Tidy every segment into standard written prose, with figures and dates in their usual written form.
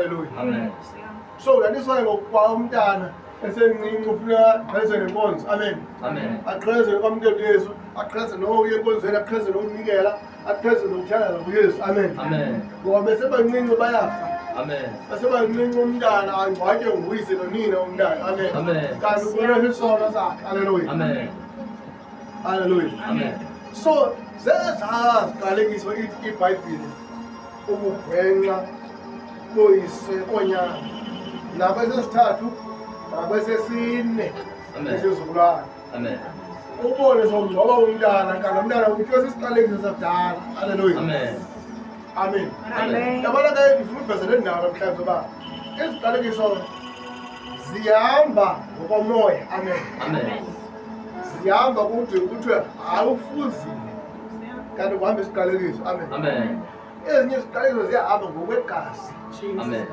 Hallelujah. Amen. So uyaniswayo ngokwa umntana esemncinci ufuna aqheze nenkonzo. Amen. Amen. Aqheze kwamkela uYesu, aqheze nokuya enkonzweni, aqheze nokunikela, aqheze nokuthanda kuYesu. Amen. Amen. Ngoba besebancinci bayafa. Amen. Besebancinci umntana angcwatywe nguyise nonina umntana. Amen. Amen. Kanti ubona isono sakhe. Hallelujah. Amen. Hallelujah. Amen. So zezaqalekiso ithi iBhayibhile ubugwenxa boyise konyana nabesesithathu nabesesine Amen. esizukulwana. Amen. Ubone somngcwaba umntana kanti umntana uthiwe sisiqalekiso sakudala. Hallelujah. Amen. Amen. Amen. Yabona ke ngifuna ukuvezela indaba namhlanje uba iziqalekiso zihamba ngokomoya. Amen. Amen. Zihamba kuthiwe awufuzile kanti kuhamba isiqalekiso. Amen. Amen. Ezinye iziqalekiso ziyahamba ngokwegazi. Amen.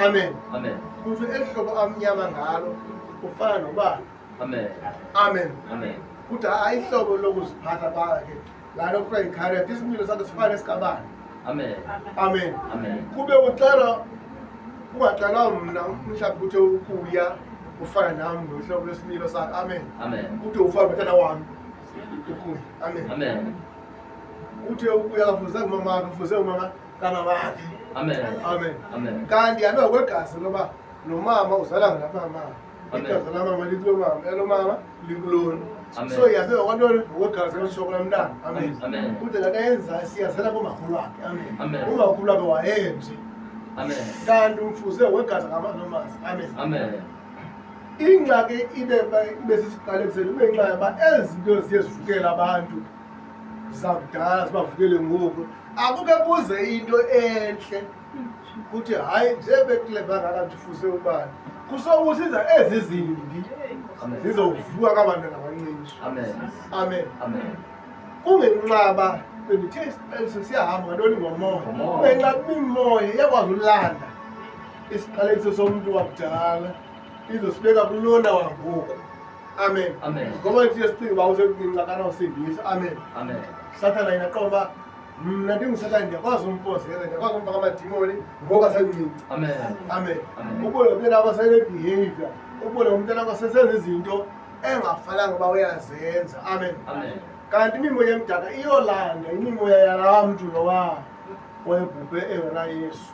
Amen. Amen. Kuthiwe ehlobo amnyama ngalo ufana nobani. Amen. Amen. Amen. Kuthi hayi ihlobo lokuziphatha bakhe lalo kuthiwa yi-character, isimilo sakhe sifana esikabani. Amen. Amen. Amen. Kube uxela ungaxelwa mna mhlawumbe kuthe ukuya ufana nami ngohlobo lwesimilo sakhe. Amen. Amen. Kuthe ufana nomntana wami ukuya. Amen. Amen. Uthe ukuya kafuze umama wakhe, kufuze umama kamamakhe. Amen. Amen. Amen. Kanti yabe ngokwegazi loba nomama uzala ngamama. Amen. Igazi lamama likulo mama, elomama likulona. Amen. So yabe kwantoni ngokwegazi elishoko lamntana. Amen. Amen. Kuthi lento ayenzayo siyazela kumakhulu wakhe. Amen. Amen. Umakhulu wakhe wayenje. Amen. Kanti umfuze ngokwegazi ngamazi. Amen. Amen. Ingxaki ibe sisiqalekisele ube ngenxa yoba ezi zinto ziye zivukele abantu zakudala zibavukele ngoku. Akuke kuze into enhle kuthi hayi njebe kuleva ngaka ndifuze ubani kusokusiza ezi zimbi Amen. zizovuka kabantwana abancinci. Amen. Amen. Amen. Kungenxaba bendithe isiqalekiso siyahamba ngantoni ngomoya. Ngomoya. Kungenxa imimoya iyakwazi ulanda isiqalekiso somntu wakudala izosibeka kulona wangoku. Amen. Amen. Ngoba thiye sicinga uba usemncinci akanawusindisa. Amen. Amen. Sathana yena qoba mna ndingusathana ndiyakwazi umpozela, ndiyakwazi umfaka amadimoni ngoku asemncinci. Amen. Amen. Amen. Ubone umntana wakho sene-behavior, ubone umntana wakho sesenza izinto engafananga uba uyazenza. Amen. Amen. Kanti imimoya emdaka iyolanda imimoya yalaa mntu lowa wayebhubhe engena Yesu.